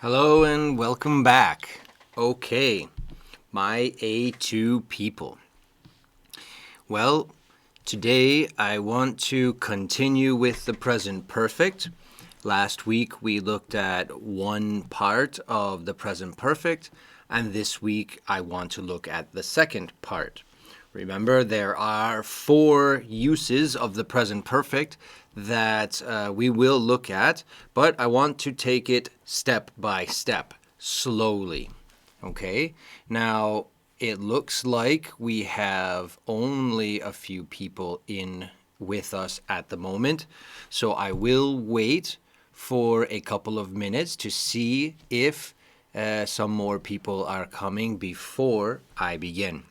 Hello and welcome back. Okay, my A2 people. Well, today I want to continue with the present perfect. Last week we looked at one part of the present perfect, and this week I want to look at the second part. Remember, there are 4 uses of the present perfect that we will look at, but I want to take it step by step, slowly. Okay? Now, it looks like we have only a few people in with us at the moment, so I will wait for a couple of minutes to see if some more people are coming before I begin.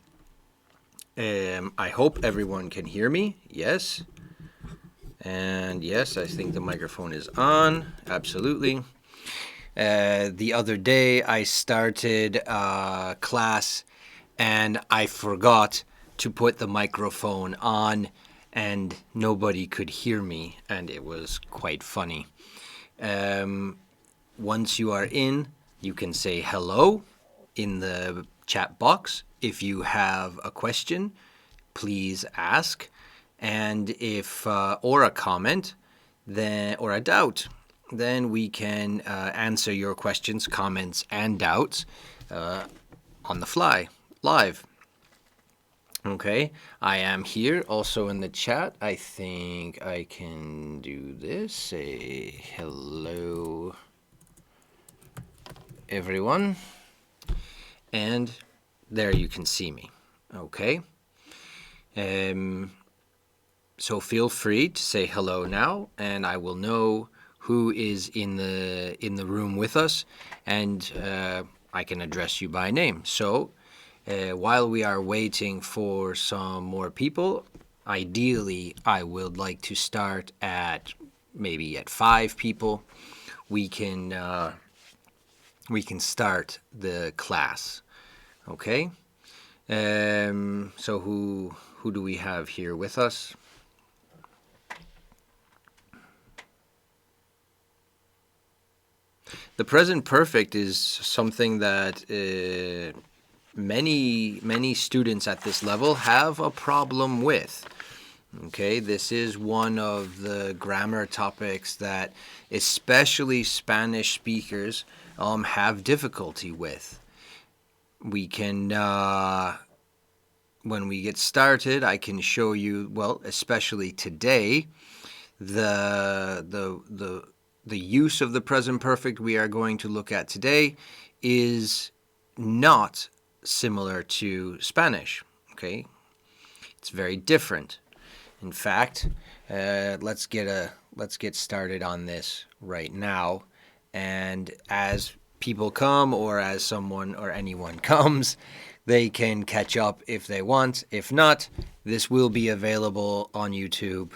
I hope everyone can hear me. Yes. And yes, I think the microphone is on. Absolutely. The other day, I started class and I forgot to put the microphone on, and nobody could hear me, and it was quite funny. Once you are in, you can say hello in the chat box. If you have a question, please ask, and if or a comment, then or a doubt, then we can answer your questions, comments, and doubts on the fly, live. Okay, I am here also in the chat. I think I can do this. Say hello, everyone. And there you can see me. Okay. So feel free to say hello now, and I will know who is in the room with us, and I can address you by name. So while we are waiting for some more people, ideally I would like to start at maybe at 5 people. We can start the class. Okay. So who do we have here with us? The present perfect is something that many students at this level have a problem with. Okay, this is one of the grammar topics that especially Spanish speakers have difficulty with. We can, when we get started, I can show you, well, especially today, the use of the present perfect we are going to look at today is not similar to Spanish. Okay, it's very different. In fact, let's get started on this right now, and as people come, or as someone or anyone comes, they can catch up if they want. If not, this will be available on YouTube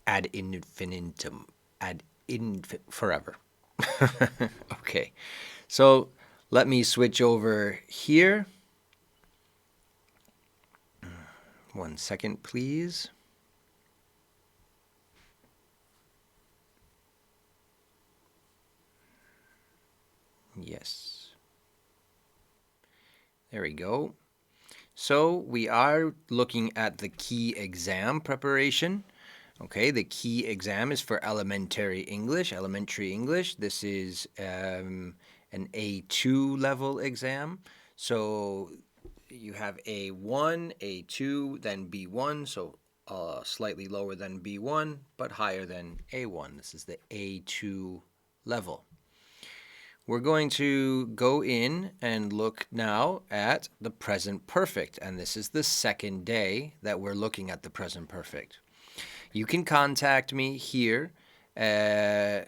ad infinitum, forever. Okay, so let me switch over here. 1 second, please. Yes. There we go. So we are looking at the key exam preparation. Okay, the key exam is for elementary English. This is an A2 level exam. So you have A1, A2, then B1, so slightly lower than B1, but higher than A1. This is the A2 level. We're going to go in and look now at the present perfect, and this is the second day that we're looking at the present perfect. You can contact me here via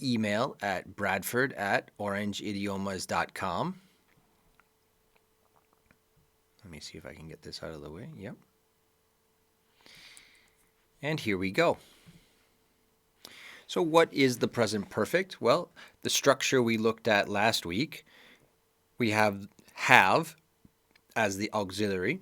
email at bradford@orangeidiomas.com. Let me see if I can get this out of the way. Yep. And here we go. So what is the present perfect? Well, the structure we looked at last week, we have as the auxiliary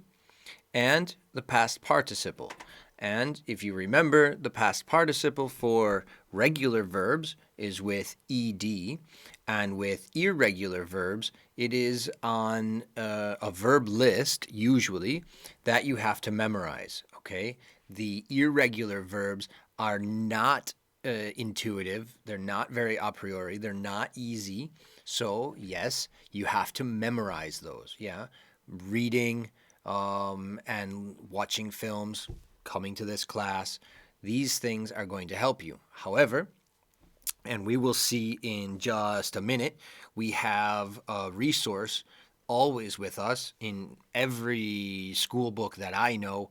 and the past participle. And if you remember, the past participle for regular verbs is with ed, and with irregular verbs, it is on a verb list, usually, that you have to memorize, okay? The irregular verbs are not intuitive, they're not very a priori, they're not easy. So, yes, you have to memorize those, yeah? Reading and watching films, coming to this class, these things are going to help you. However, and we will see in just a minute, we have a resource always with us in every school book that I know.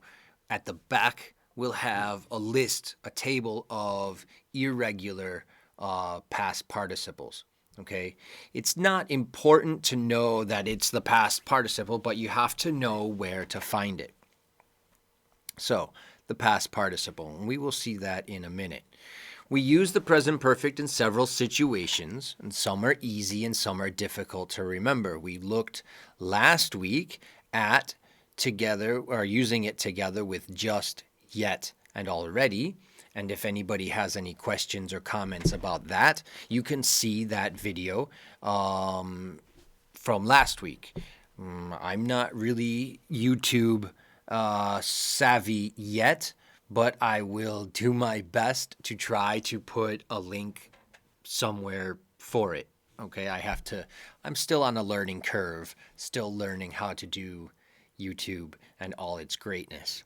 At the back, we'll have a list, a table of irregular past participles. Okay, it's not important to know that it's the past participle, but you have to know where to find it. So, the past participle, and we will see that in a minute. We use the present perfect in several situations, and some are easy and some are difficult to remember. We looked last week at together, or using it together with just, yet, and already. And if anybody has any questions or comments about that, you can see that video from last week. I'm not really YouTube savvy yet, but I will do my best to try to put a link somewhere for it. Okay, I'm still on a learning curve, still learning how to do YouTube and all its greatness.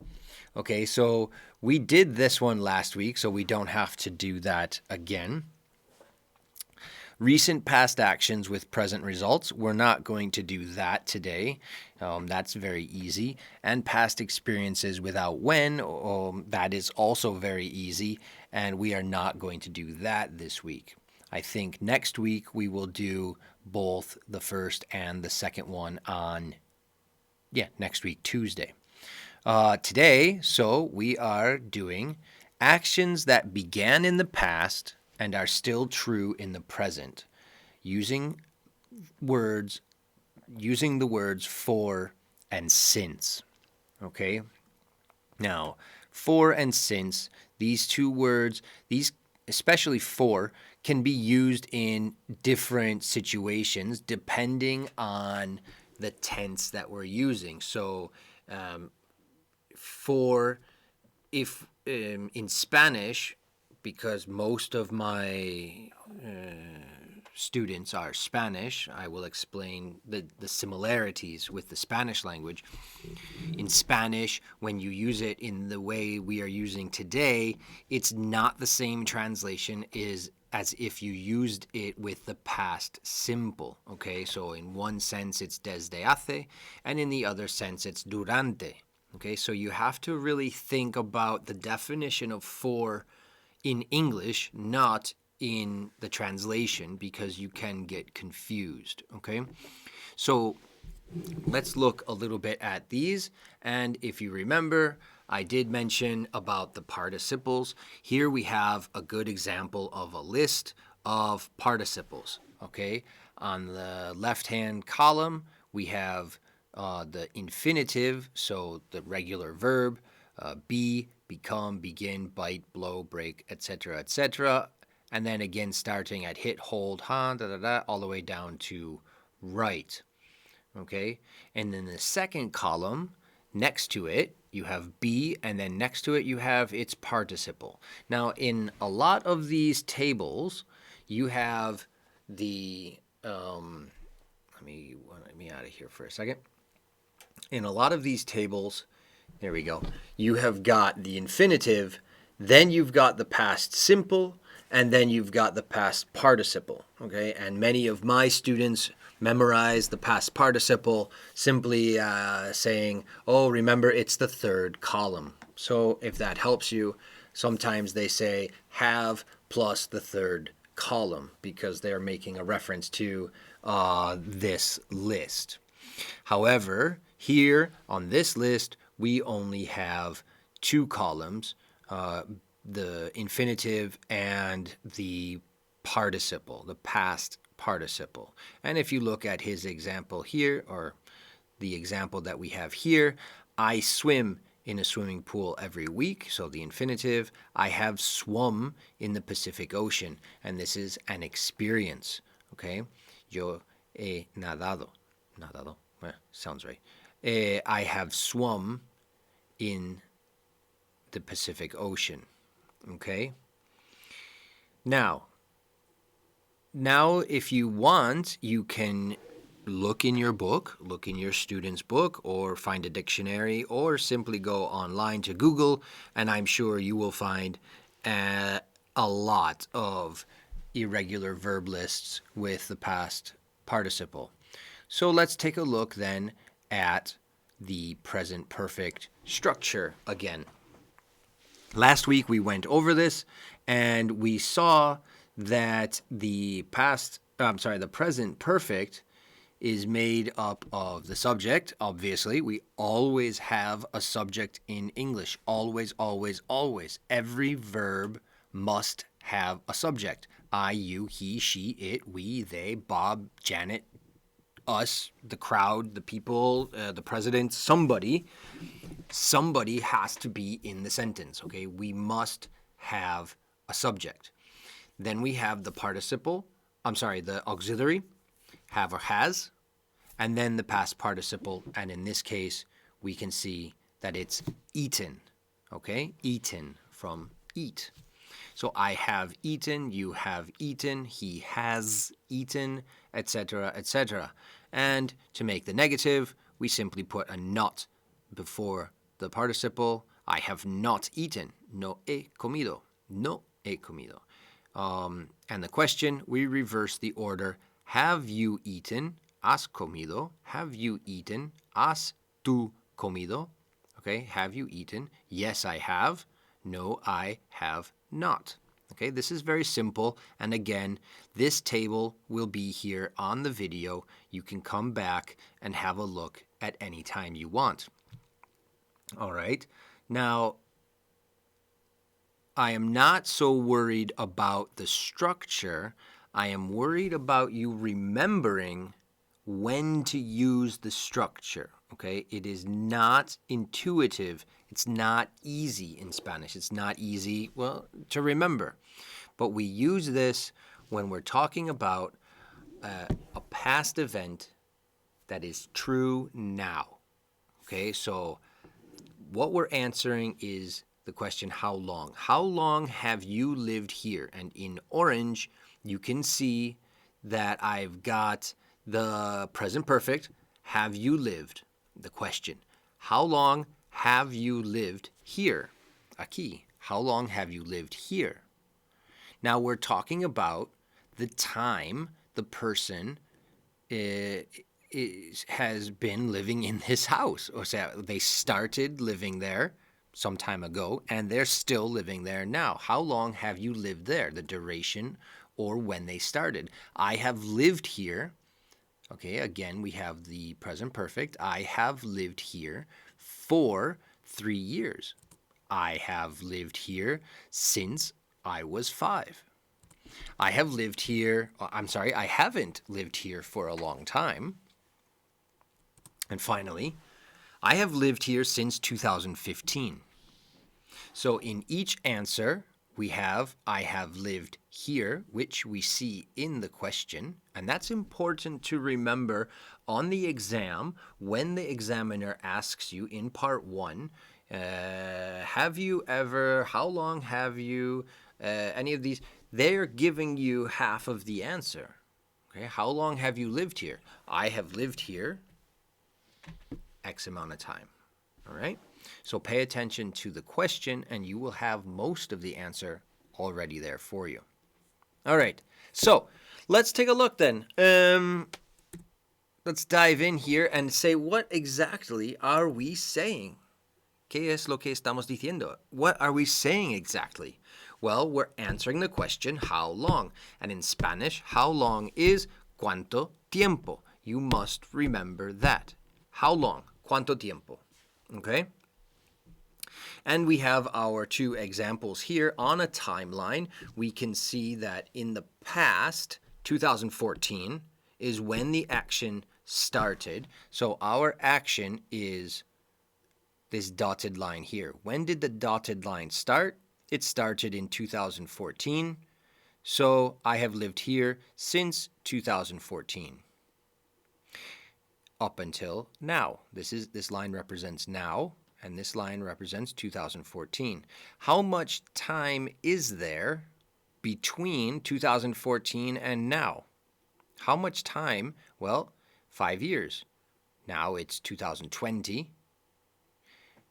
Okay, so we did this one last week, so we don't have to do that again. Recent past actions with present results, we're not going to do that today. That's very easy. And past experiences without when, that is also very easy, and we are not going to do that this week. I think next week we will do both the first and the second one on, next week, Tuesday. Today, so we are doing actions that began in the past and are still true in the present, using the words for and since. Okay? Now, for and since, these two words, especially for, can be used in different situations depending on the tense that we're using. So, for, if in Spanish, because most of my students are Spanish, I will explain the similarities with the Spanish language. In Spanish, when you use it in the way we are using today, it's not the same translation as if you used it with the past simple. Okay, so in one sense it's desde hace, and in the other sense it's durante. Okay, so you have to really think about the definition of for in English, not in the translation, because you can get confused. Okay, so let's look a little bit at these. And if you remember, I did mention about the participles. Here we have a good example of a list of participles. Okay, on the left-hand column, we have the infinitive, so the regular verb, be, become, begin, bite, blow, break, etc., etc. And then again, starting at hit, hold, all the way down to write. Okay, and then the second column, next to it, you have be, and then next to it, you have its participle. Now, in a lot of these tables, you have the, let me out of here for a second. In a lot of these tables, there we go, you have got the infinitive, then you've got the past simple, and then you've got the past participle. Okay, and many of my students memorize the past participle simply saying, oh, remember, it's the third column. So if that helps you, sometimes they say have plus the third column because they're making a reference to this list. However, here on this list, we only have two columns, the infinitive and the participle, the past participle. And if you look at his example here, or the example that we have here, I swim in a swimming pool every week, so the infinitive. I have swum in the Pacific Ocean, and this is an experience, okay? Yo he nadado. Nadado, sounds right. I have swum in the Pacific Ocean, okay? Now, if you want, you can look in your book, look in your student's book, or find a dictionary, or simply go online to Google, and I'm sure you will find a lot of irregular verb lists with the past participle. So let's take a look then at the present perfect structure again. Last week we went over this, and we saw that the present perfect is made up of the subject, obviously. We always have a subject in English. Always, always, always. Every verb must have a subject. I, you, he, she, it, we, they, Bob, Janet, us, the crowd, the people, the president, somebody has to be in the sentence, okay? We must have a subject. Then we have the the auxiliary, have or has, and then the past participle, and in this case, we can see that it's eaten, okay? Eaten, from eat. So I have eaten, you have eaten, he has eaten, etc., etc. And to make the negative, we simply put a not before the participle. I have not eaten. No he comido. No he comido. And the question, we reverse the order. Have you eaten? ¿Has comido? Have you eaten? ¿Has tú comido? Okay, have you eaten? Yes, I have. No, I have not. Okay, this is very simple. And again, this table will be here on the video. You can come back and have a look at any time you want. All right. Now, I am not so worried about the structure. I am worried about you remembering when to use the structure, okay? It is not intuitive. It's not easy in Spanish. It's not easy, well, to remember. But we use this when we're talking about a past event that is true now, okay? So what we're answering is the question, how long? How long have you lived here? And in orange, you can see that I've got the present perfect, have you lived? The question, how long have you lived here? Aquí, how long have you lived here? Now we're talking about the time the person has been living in this house. Or say they started living there some time ago, and they're still living there now. How long have you lived there? The duration or when they started. I have lived here. Okay, again, we have the present perfect. I have lived here for 3 years. I have lived here since I was 5. I have lived here, I haven't lived here for a long time. And finally, I have lived here since 2015. So in each answer, we have I have lived here, which we see in the question. And that's important to remember on the exam when the examiner asks you in part 1, have you ever, how long have you, any of these, they're giving you half of the answer. Okay, how long have you lived here? I have lived here X amount of time. All right? So pay attention to the question, and you will have most of the answer already there for you. All right. So let's take a look then. Let's dive in here and say, what exactly are we saying? ¿Qué es lo que estamos diciendo? What are we saying exactly? Well, we're answering the question, how long? And in Spanish, how long is cuánto tiempo? You must remember that. How long? ¿Cuánto tiempo? Okay? And we have our 2 examples here on a timeline. We can see that in the past, 2014 is when the action started. So our action is this dotted line here. When did the dotted line start? It started in 2014. So I have lived here since 2014. Up until now. This line represents now, and this line represents 2014. How much time is there between 2014 and now? How much time? Well, 5 years. Now it's 2020.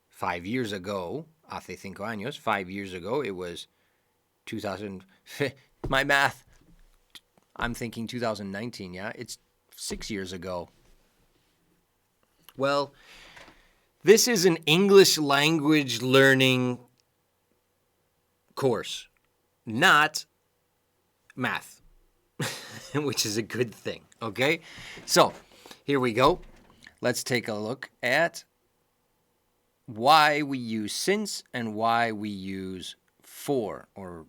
5 years ago, hace 5 años, 5 years ago, it was 2000. My math, I'm thinking 2019, yeah? It's 6 years ago. Well, this is an English language learning course, not math, which is a good thing, okay? So, here we go. Let's take a look at why we use since and why we use for, or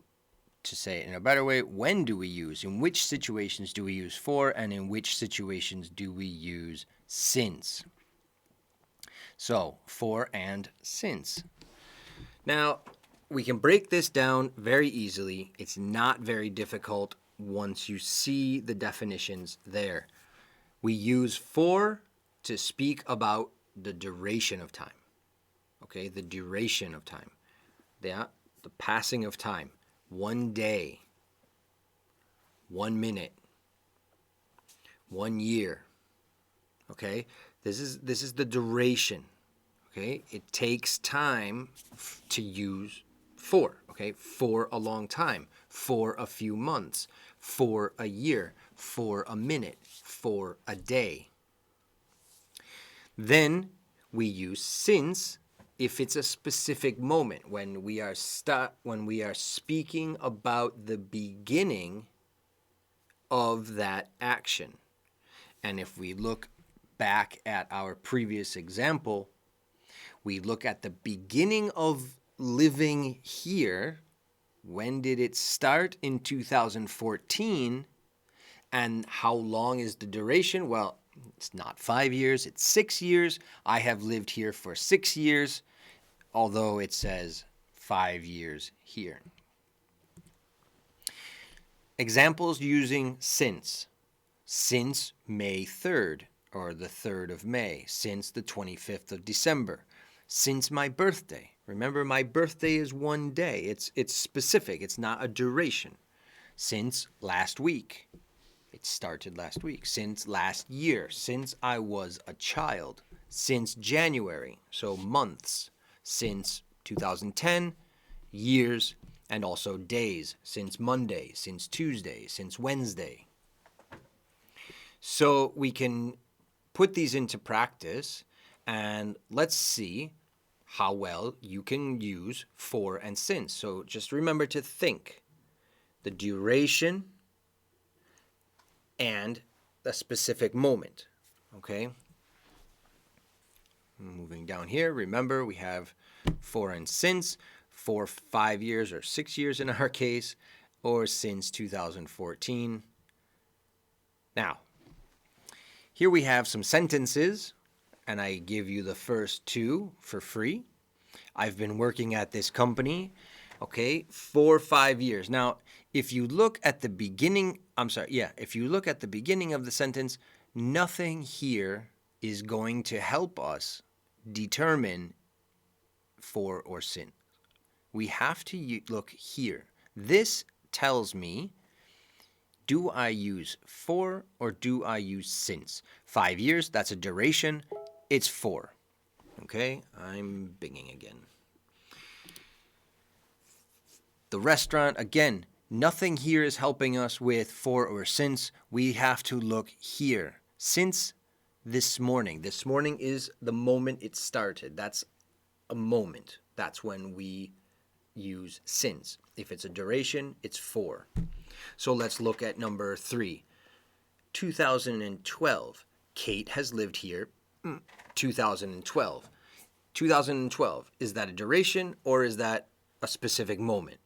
to say it in a better way, when do we use? In which situations do we use for, and in which situations do we use since? So, for and since. Now, we can break this down very easily. It's not very difficult once you see the definitions there. We use for to speak about the duration of time. Okay, the duration of time. The passing of time. 1 day, 1 minute, 1 year. Okay, this is the duration. Okay, it takes time to use for. Okay, for a long time, for a few months, for a year, for a minute, for a day. Then we use since if it's a specific moment, when we are speaking about the beginning of that action. And if we look back at our previous example, we look at the beginning of living here. When did it start? In 2014. And how long is the duration? Well, it's not 5 years, it's 6 years. I have lived here for 6 years, although it says 5 years here. Examples using since. Since May 3rd, or the 3rd of May. Since the 25th of December. Since my birthday. Remember, my birthday is 1 day. It's specific. It's not a duration. Since last week. It started last week. Since last year. Since I was a child. Since January. So months. Since 2010. Years. And also days. Since Monday. Since Tuesday. Since Wednesday. So we can put these into practice. And let's see how well you can use for and since. So just remember to think the duration and a specific moment, okay? Moving down here, remember we have for and since for 5 years or 6 years in our case, or since 2014. Now, here we have some sentences, and I give you the first two for free. I've been working at this company, okay, for 5 years. Now, if you look at the beginning, if you look at the beginning of the sentence, nothing here is going to help us determine for or since. We have to look here. This tells me, do I use for or do I use since? 5 years, that's a duration. It's for. Okay, I'm binging again. The restaurant, again, nothing here is helping us with for or since. We have to look here. Since this morning. This morning is the moment it started. That's a moment. That's when we use since. If it's a duration, it's for. So let's look at number 3. 2012. Kate has lived here 2012. 2012, is that a duration or is that a specific moment?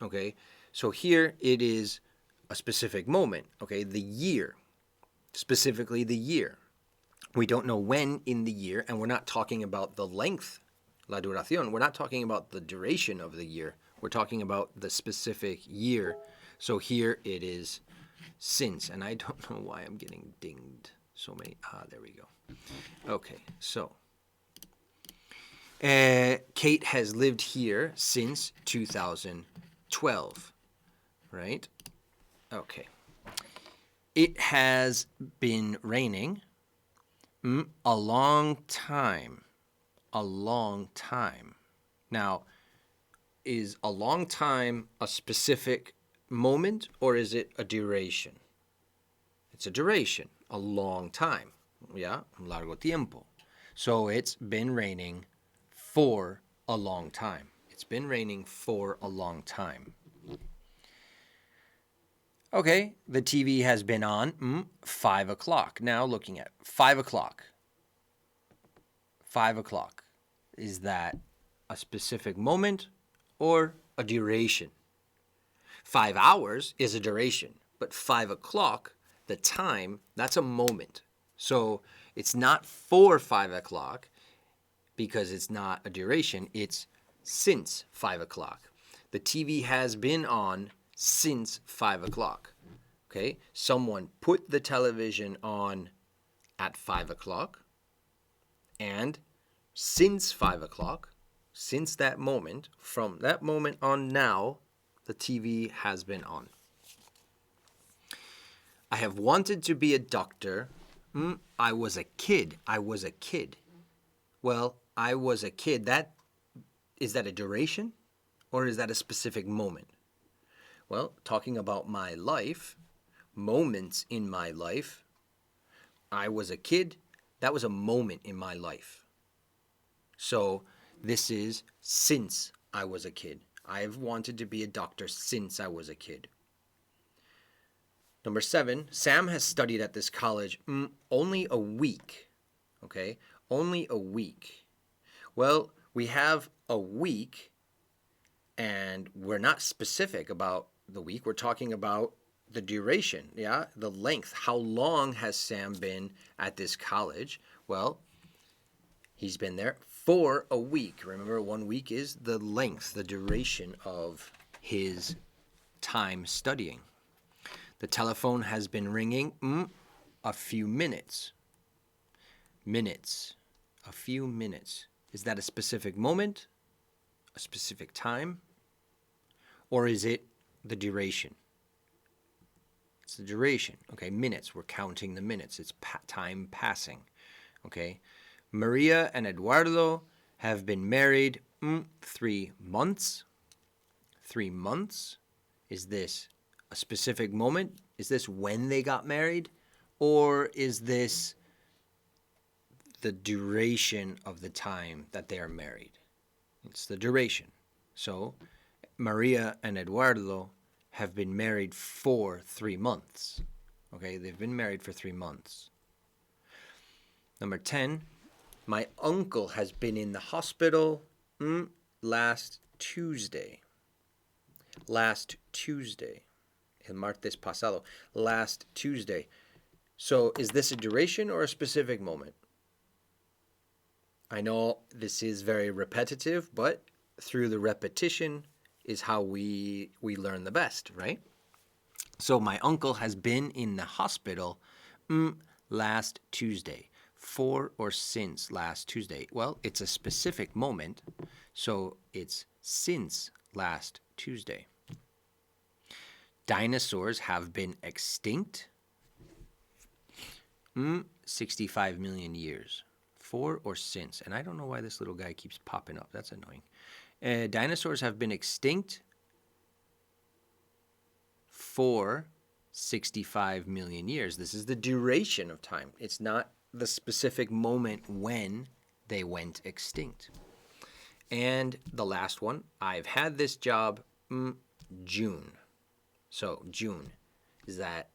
Okay, so here it is a specific moment, okay, the year, specifically the year. We don't know when in the year, and we're not talking about the length, la duración. We're not talking about the duration of the year. We're talking about the specific year. So here it is since, and I don't know why I'm getting dinged so many. There we go. Okay, so Kate has lived here since 2012, right? Okay. It has been raining a long time. A long time. Now, is a long time a specific moment or is it a duration? It's a duration, a long time. Yeah, largo tiempo. So it's been raining for a long time. It's been raining for a long time. Okay, the TV has been on 5 o'clock. Now looking at 5 o'clock. 5 o'clock. Is that a specific moment or a duration? 5 hours is a duration, but 5 o'clock, the time, that's a moment. So it's not for 5 o'clock because it's not a duration, it's since 5 o'clock. The TV has been on since 5 o'clock. Okay, someone put the television on at 5 o'clock, and since 5 o'clock, since that moment, from that moment on now, the TV has been on. I have wanted to be a doctor. I was a kid. I was a kid. Well, I was a kid. Is that a duration or is that a specific moment? Well, talking about my life, moments in my life, I was a kid. That was a moment in my life. So this is since I was a kid. I've wanted to be a doctor since I was a kid. Number 7, Sam has studied at this college only a week. Okay, only a week. Well, we have a week, and we're not specific about the week. We're talking about the duration, yeah, the length. How long has Sam been at this college? Well, he's been there for a week. Remember, 1 week is the length, the duration of his time studying. The telephone has been ringing a few minutes. Minutes. A few minutes. Is that a specific moment? A specific time? Or is it the duration? It's the duration. Okay, minutes. We're counting the minutes. It's time passing. Okay. Maria and Eduardo have been married 3 months. 3 months. Is this a specific moment? Is this when they got married? Or is this the duration of the time that they are married? It's the duration. So Maria and Eduardo have been married for 3 months. Okay, they've been married for 3 months. Number 10, my uncle has been in the hospital last Tuesday. Last Tuesday. El martes pasado. Last Tuesday. So is this a duration or a specific moment? I know this is very repetitive, but through the repetition is how we learn the best, right? So my uncle has been in the hospital last Tuesday. For or since last Tuesday? Well, it's a specific moment, so it's since last Tuesday. Dinosaurs have been extinct 65 million years. For or since? And I don't know why this little guy keeps popping up. That's annoying. Dinosaurs have been extinct for 65 million years. This is the duration of time. It's not the specific moment when they went extinct. And the last one, I've had this job June. So June, is that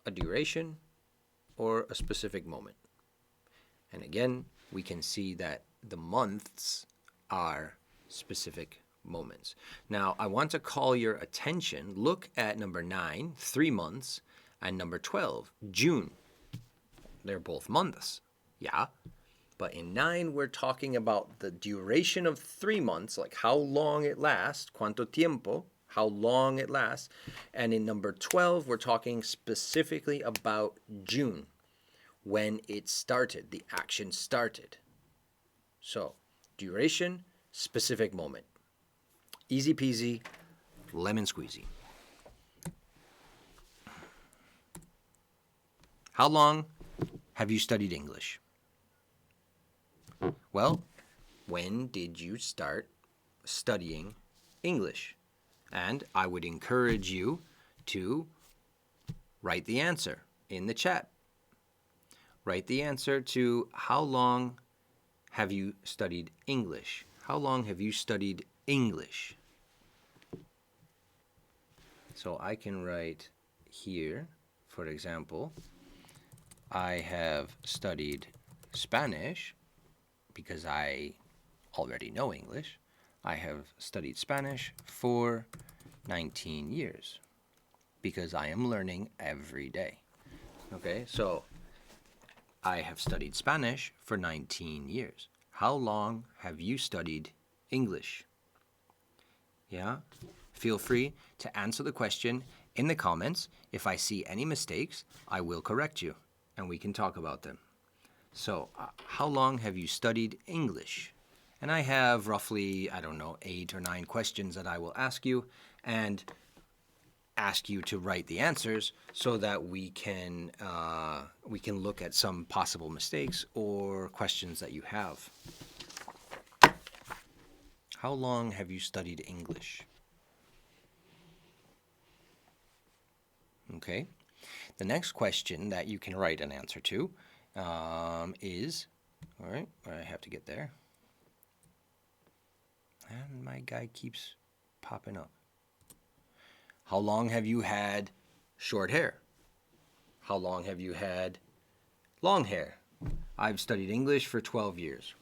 a duration or a specific moment? And again, we can see that the months are specific moments. Now, I want to call your attention. Look at number 9, 3 months, and number 12, June. They're both months. Yeah. But in 9, we're talking about the duration of 3 months, like how long it lasts, cuánto tiempo, how long it lasts. And in number 12, we're talking specifically about June, when it started, the action started. So, duration, specific moment. Easy peasy, lemon squeezy. How long have you studied English? Well, when did you start studying English? And I would encourage you to write the answer in the chat. Write the answer to how long have you studied English? How long have you studied English? So I can write here, for example, I have studied Spanish because I already know English. I have studied Spanish for 19 years because I am learning every day. Okay, so I have studied Spanish for 19 years. How long have you studied English? Yeah? Feel free to answer the question in the comments. If I see any mistakes, I will correct you and we can talk about them. So, how long have you studied English? And I have roughly, 8 or 9 questions that I will ask you and ask you to write the answers so that we can look at some possible mistakes or questions that you have. How long have you studied English? Okay. The next question that you can write an answer to is, all right, I have to get there. And my guy keeps popping up. How long have you had short hair? How long have you had long hair? I've studied English for 12 years.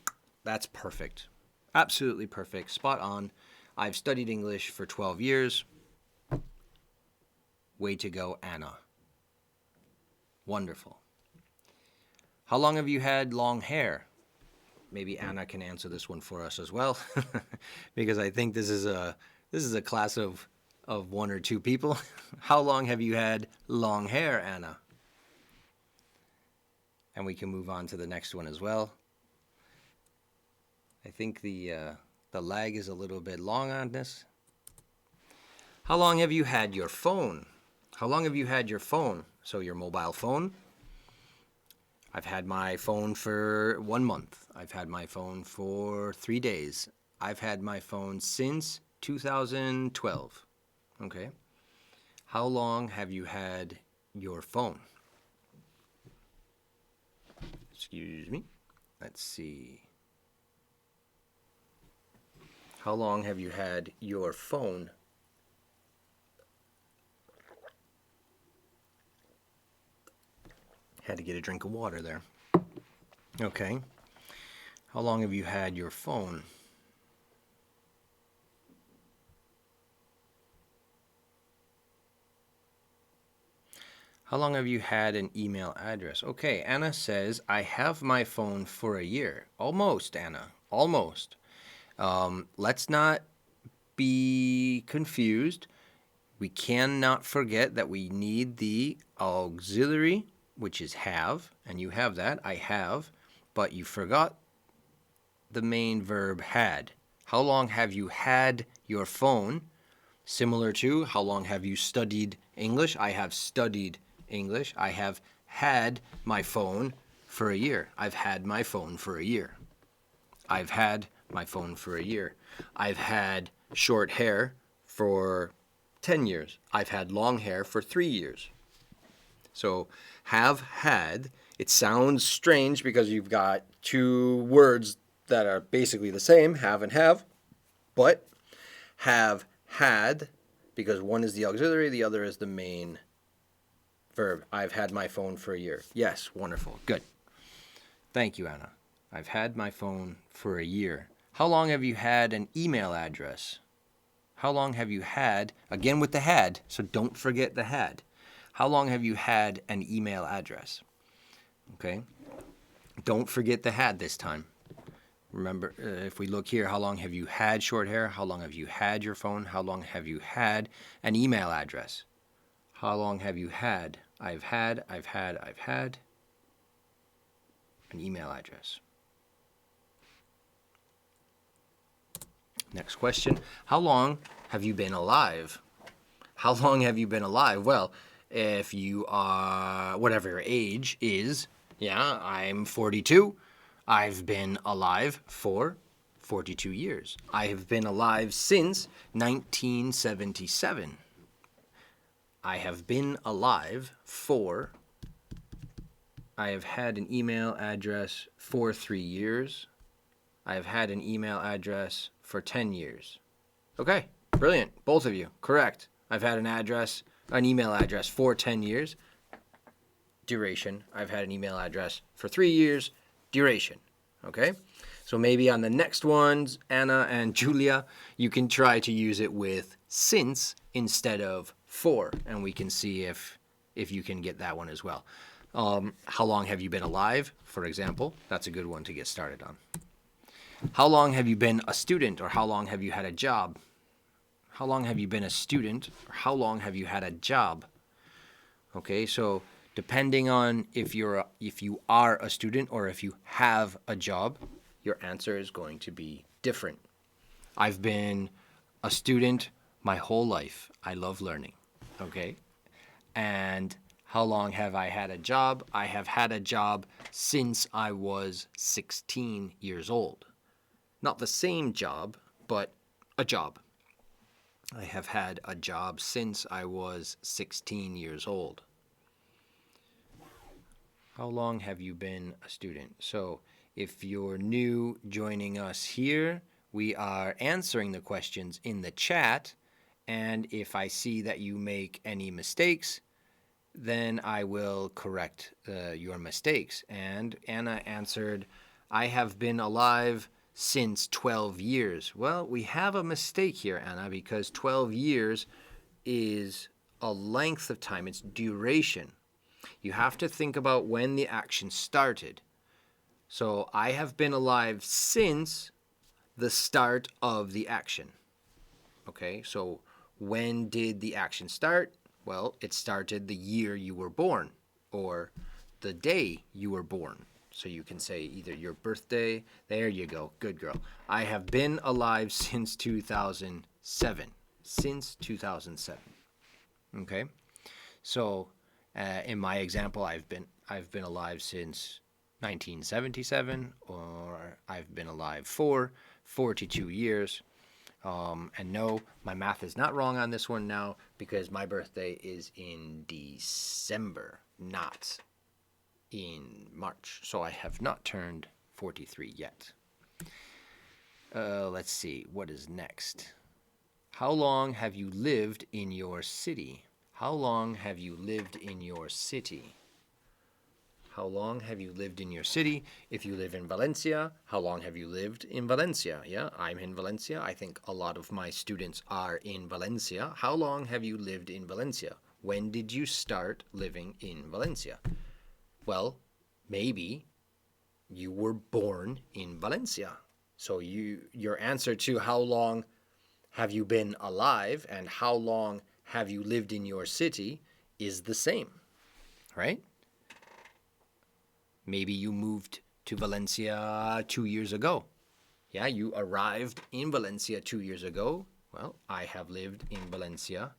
That's perfect. Absolutely perfect. Spot on. I've studied English for 12 years. Way to go, Anna. Wonderful. How long have you had long hair? Maybe Anna can answer this one for us as well, because I think this is a class of 1 or 2 people. How long have you had long hair, Anna? And we can move on to the next one as well. I think the lag is a little bit long on this. How long have you had your phone? How long have you had your phone? So your mobile phone. I've had my phone for 1 month. I've had my phone for 3 days. I've had my phone since 2012. Okay. How long have you had your phone? Excuse me. Let's see. How long have you had your phone? Had to get a drink of water there. Okay. How long have you had your phone? How long have you had an email address? Okay, Anna says, I have my phone for a year. Almost, Anna. Almost. Let's not be confused. We cannot forget that we need the auxiliary, which is have, and you have that. I have, but you forgot the main verb had. How long have you had your phone? Similar to how long have you studied English? I have studied English. I have had my phone for a year. I've had my phone for a year. I've had my phone for a year. I've had short hair for 10 years. I've had long hair for 3 years. So have had, it sounds strange because you've got 2 words that are basically the same, have and have, but have had, because one is the auxiliary, the other is the main verb. I've had my phone for a year. Yes, wonderful. Good. Thank you, Anna. I've had my phone for a year. How long have you had an email address? How long have you had, again with the had, so don't forget the had. How long have you had an email address? Okay. Don't forget the had this time. Remember, if we look here, how long have you had short hair? How long have you had your phone? How long have you had an email address? How long have you had? I've had an email address. Next question. How long have you been alive? How long have you been alive? Well, if you are, whatever your age is, yeah, I'm 42. I've been alive for 42 years. I have been alive since 1977. I have been alive for, I have had an email address for 3 years. I have had an email address for 10 years. Okay, brilliant. Both of you, correct. I've had an email address for 10 years. Duration. I've had an email address for 3 years. Duration. Okay? So maybe on the next ones, Anna and Julia, you can try to use it with since instead of for, and we can see if you can get that one as well. How long have you been alive, for example? That's a good one to get started on. How long have you been a student, or how long have you had a job? How long have you been a student, or how long have you had a job? Okay, so depending on if you are a student or if you have a job, your answer is going to be different. I've been a student my whole life. I love learning. Okay? And how long have I had a job? I have had a job since I was 16 years old. Not the same job, but a job. I have had a job since I was 16 years old. How long have you been a student? So if you're new joining us here, we are answering the questions in the chat, and if I see that you make any mistakes, then I will correct your mistakes. And Anna answered, I have been alive since 12 years. Well, we have a mistake here, Anna, because 12 years is a length of time. It's duration. You have to think about when the action started. So I have been alive since the start of the action. Okay, so when did the action start? Well, it started the year you were born or the day you were born. So you can say either your birthday. There you go. Good girl. I have been alive since 2007. Since 2007. Okay? So in my example, I've been alive since 1977, or I've been alive for 42 years. And no, my math is not wrong on this one now, because my birthday is in December, not in March. So I have not turned 43 yet. Let's see, what is next? How long have you lived in your city? How long have you lived in your city? How long have you lived in your city? If you live in Valencia, how long have you lived in Valencia? Yeah, I'm in Valencia. I think a lot of my students are in Valencia. How long have you lived in Valencia? When did you start living in Valencia? Well, maybe you were born in Valencia. So your answer to how long have you been alive and how long have you lived in your city is the same, right? Maybe you moved to Valencia 2 years ago. Yeah, you arrived in Valencia 2 years ago. Well, I have lived in Valencia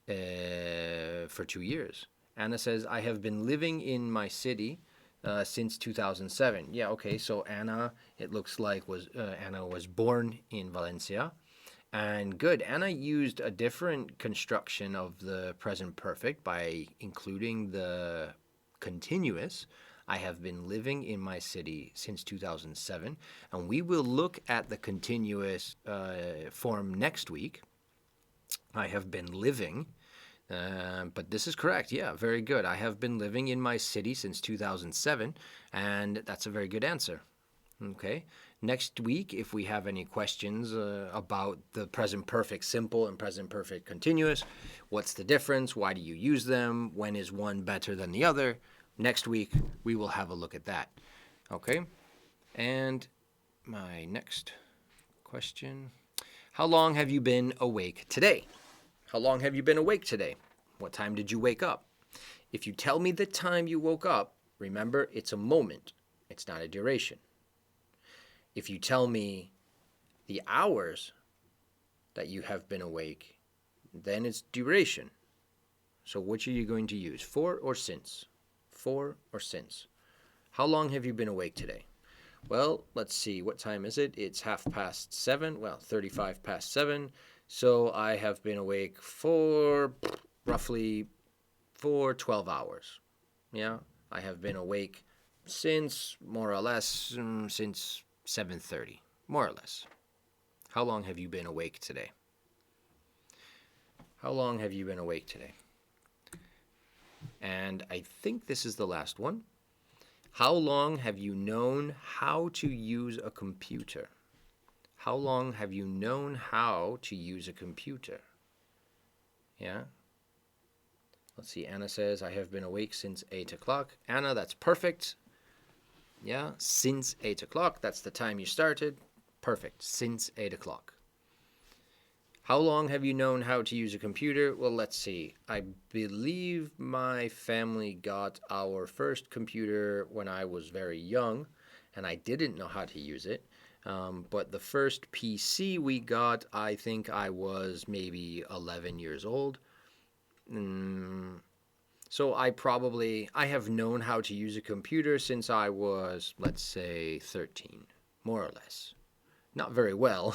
for 2 years. Anna says, I have been living in my city since 2007. Yeah, okay, so Anna, it looks like Anna was born in Valencia. And good, Anna used a different construction of the present perfect by including the continuous. I have been living in my city since 2007. And we will look at the continuous form next week. I have been living. But this is correct. Yeah, very good. I have been living in my city since 2007, and that's a very good answer. Okay. Next week, if we have any questions about the present perfect simple and present perfect continuous, what's the difference? Why do you use them? When is one better than the other? Next week, we will have a look at that. Okay. And my next question. How long have you been awake today? How long have you been awake today? What time did you wake up? If you tell me the time you woke up, remember it's a moment. It's not a duration. If you tell me the hours that you have been awake, then it's duration. So which are you going to use? For or since? For or since? How long have you been awake today? Well, let's see. What time is it? It's 7:30. Well, 35 past 7. So I have been awake for roughly 12 hours. Yeah, I have been awake since more or less since 7:30, more or less. How long have you been awake today? How long have you been awake today? And I think this is the last one. How long have you known how to use a computer? How long have you known how to use a computer? Yeah? Let's see. Anna says, I have been awake since 8 o'clock. Anna, that's perfect. Yeah? Since 8 o'clock. That's the time you started. Perfect. Since 8 o'clock. How long have you known how to use a computer? Well, let's see. I believe my family got our first computer when I was very young, and I didn't know how to use it. But the first PC we got, I think I was maybe 11 years old. So I have known how to use a computer since I was, let's say, 13, more or less. Not very well,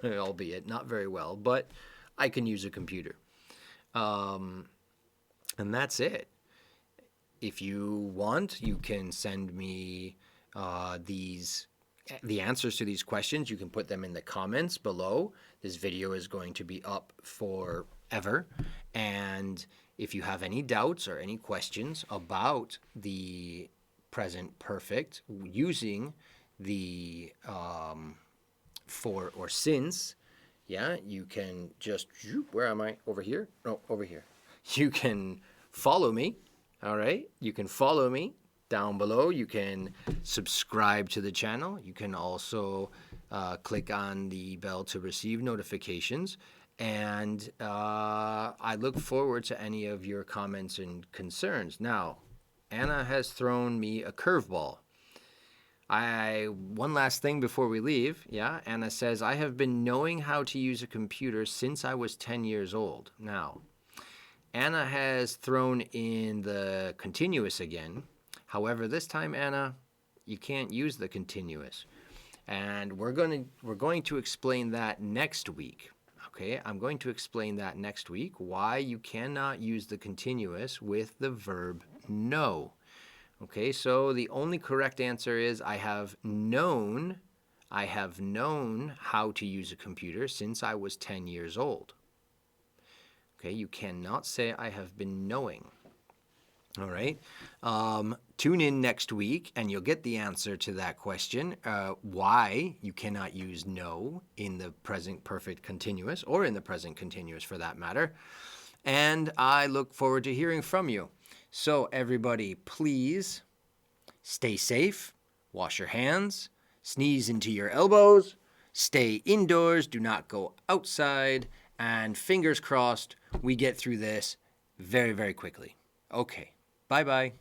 albeit not very well, but I can use a computer. And that's it. If you want, you can send me the answers to these questions. You can put them in the comments below. This video is going to be up forever. And if you have any doubts or any questions about the present perfect using the for or since, yeah, you can just, where am I? Over here? No, over here. You can follow me, all right? You can follow me down below. You can subscribe to the channel. You can also click on the bell to receive notifications. And I look forward to any of your comments and concerns. Now, Anna has thrown me a curveball. One last thing before we leave. Yeah, Anna says, I have been knowing how to use a computer since I was 10 years old. Now, Anna has thrown in the continuous again. However, this time, Anna, you can't use the continuous. And we're going to explain that next week. Okay, I'm going to explain that next week, why you cannot use the continuous with the verb know. Okay, so the only correct answer is I have known how to use a computer since I was 10 years old. Okay, you cannot say I have been knowing. All right, tune in next week and you'll get the answer to that question, why you cannot use know in the present perfect continuous, or in the present continuous for that matter. And I look forward to hearing from you. So everybody, please stay safe, wash your hands, sneeze into your elbows, stay indoors, do not go outside, and fingers crossed we get through this very, very quickly. Okay, bye-bye.